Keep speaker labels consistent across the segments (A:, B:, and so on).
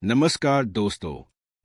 A: नमस्कार दोस्तों।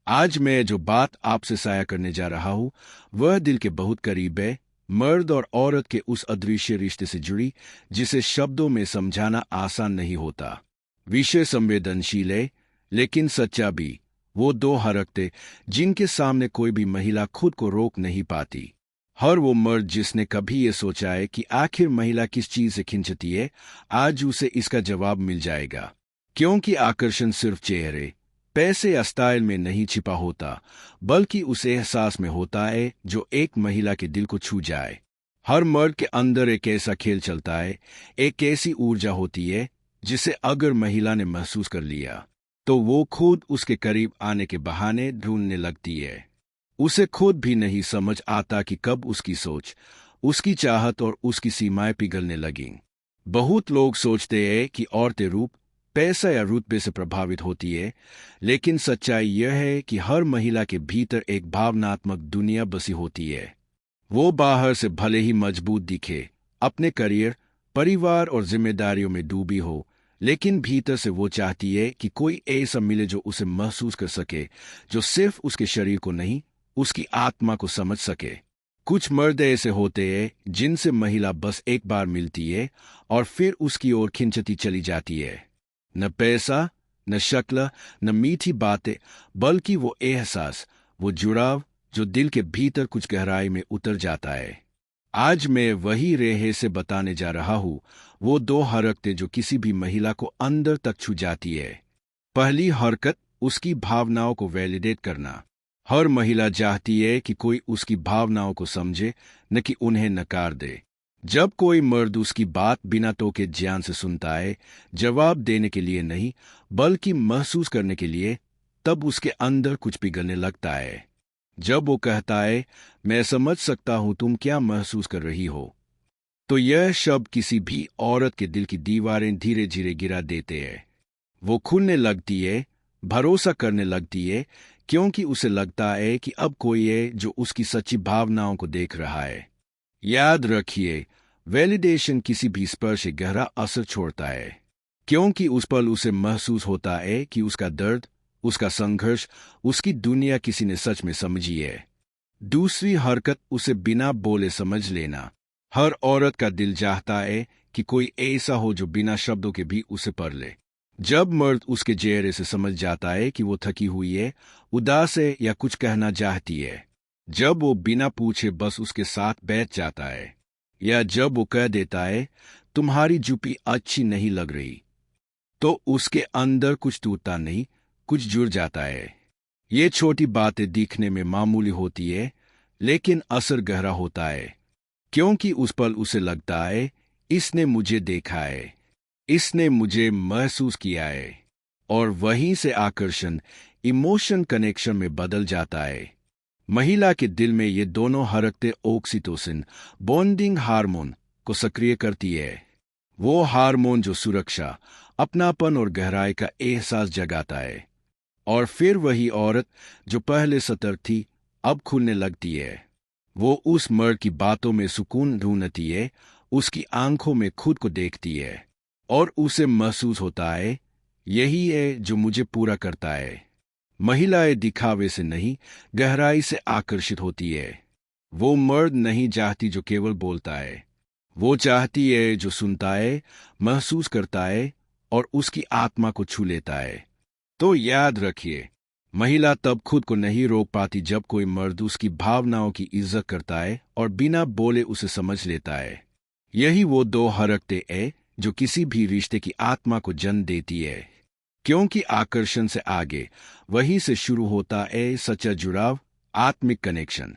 A: आज मैं जो बात आपसे साझा करने जा रहा हूँ वह दिल के बहुत करीब है। मर्द और औरत के उस अदृश्य रिश्ते से जुड़ी जिसे शब्दों में समझाना आसान नहीं होता। विषय संवेदनशील है लेकिन सच्चा भी। वो दो हरकते जिनके सामने कोई भी महिला खुद को रोक नहीं पाती। हर वो मर्द जिसने कभी ये सोचा है कि आखिर महिला किस चीज से खिंचती है, आज उसे इसका जवाब मिल जाएगा। क्योंकि आकर्षण सिर्फ चेहरे, पैसे या स्टाइल में नहीं छिपा होता, बल्कि उस एहसास में होता है जो एक महिला के दिल को छू जाए। हर मर्द के अंदर एक ऐसा खेल चलता है, एक ऐसी ऊर्जा होती है जिसे अगर महिला ने महसूस कर लिया तो वो खुद उसके करीब आने के बहाने ढूंढने लगती है। उसे खुद भी नहीं समझ आता कि कब उसकी सोच, उसकी चाहत और उसकी सीमाएं पिघलने लगीं। बहुत लोग सोचते हैं कि औरतें रूप, पैसा या रुतबे से प्रभावित होती है, लेकिन सच्चाई यह है कि हर महिला के भीतर एक भावनात्मक दुनिया बसी होती है। वो बाहर से भले ही मजबूत दिखे, अपने करियर, परिवार और जिम्मेदारियों में डूबी हो, लेकिन भीतर से वो चाहती है कि कोई ऐसा मिले जो उसे महसूस कर सके, जो सिर्फ उसके शरीर को नहीं, उसकी आत्मा को समझ सके। कुछ मर्द ऐसे होते हैं जिनसे महिला बस एक बार मिलती है और फिर उसकी ओर खिंचती चली जाती है। न पैसा, न शक्ल, न मीठी बातें, बल्कि वो एहसास, वो जुड़ाव जो दिल के भीतर कुछ गहराई में उतर जाता है। आज मैं वही रेहे से बताने जा रहा हूँ, वो दो हरकतें जो किसी भी महिला को अंदर तक छू जाती है। पहली हरकत, उसकी भावनाओं को वैलिडेट करना। हर महिला चाहती है कि कोई उसकी भावनाओं को समझे, न कि उन्हें नकार दे। जब कोई मर्द उसकी बात बिना टोके ध्यान से सुनता है, जवाब देने के लिए नहीं बल्कि महसूस करने के लिए, तब उसके अंदर कुछ पिघलने लगता है। जब वो कहता है, मैं समझ सकता हूं तुम क्या महसूस कर रही हो, तो यह शब्द किसी भी औरत के दिल की दीवारें धीरे धीरे गिरा देते हैं। वो खुलने लगती है, भरोसा करने लगती है, क्योंकि उसे लगता है कि अब कोई है जो उसकी सच्ची भावनाओं को देख रहा है। याद रखिए, वैलिडेशन किसी भी स्पर्श से गहरा असर छोड़ता है, क्योंकि उस पल उसे महसूस होता है कि उसका दर्द, उसका संघर्ष, उसकी दुनिया किसी ने सच में समझी है। दूसरी हरकत, उसे बिना बोले समझ लेना। हर औरत का दिल चाहता है कि कोई ऐसा हो जो बिना शब्दों के भी उसे पढ़ ले। जब मर्द उसके चेहरे से समझ जाता है कि वो थकी हुई है, उदास है या कुछ कहना चाहती है, जब वो बिना पूछे बस उसके साथ बैठ जाता है, या जब वो कह देता है, तुम्हारी जुपी अच्छी नहीं लग रही, तो उसके अंदर कुछ टूटता नहीं, कुछ जुड़ जाता है। ये छोटी बातें दिखने में मामूली होती है, लेकिन असर गहरा होता है, क्योंकि उस पल उसे लगता है, इसने मुझे देखा है, इसने मुझे महसूस किया है। और वहीं से आकर्षण, इमोशन कनेक्शन में बदल जाता है। महिला के दिल में ये दोनों हरकतें ऑक्सीटोसिन, बॉन्डिंग हार्मोन को सक्रिय करती है। वो हार्मोन जो सुरक्षा, अपनापन और गहराई का एहसास जगाता है। और फिर वही औरत जो पहले सतर्क थी, अब खुलने लगती है। वो उस मर्द की बातों में सुकून ढूंढती है, उसकी आंखों में खुद को देखती है, और उसे महसूस होता है, यही है जो मुझे पूरा करता है। महिलाएं दिखावे से नहीं, गहराई से आकर्षित होती है। वो मर्द नहीं चाहती जो केवल बोलता है, वो चाहती है जो सुनता है, महसूस करता है और उसकी आत्मा को छू लेता है। तो याद रखिए, महिला तब खुद को नहीं रोक पाती जब कोई मर्द उसकी भावनाओं की इज्जत करता है और बिना बोले उसे समझ लेता है। यही वो दो हरकतें हैं जो किसी भी रिश्ते की आत्मा को जन्म देती है, क्योंकि आकर्षण से आगे वहीं से शुरू होता है सच्चा जुड़ाव, आत्मिक कनेक्शन।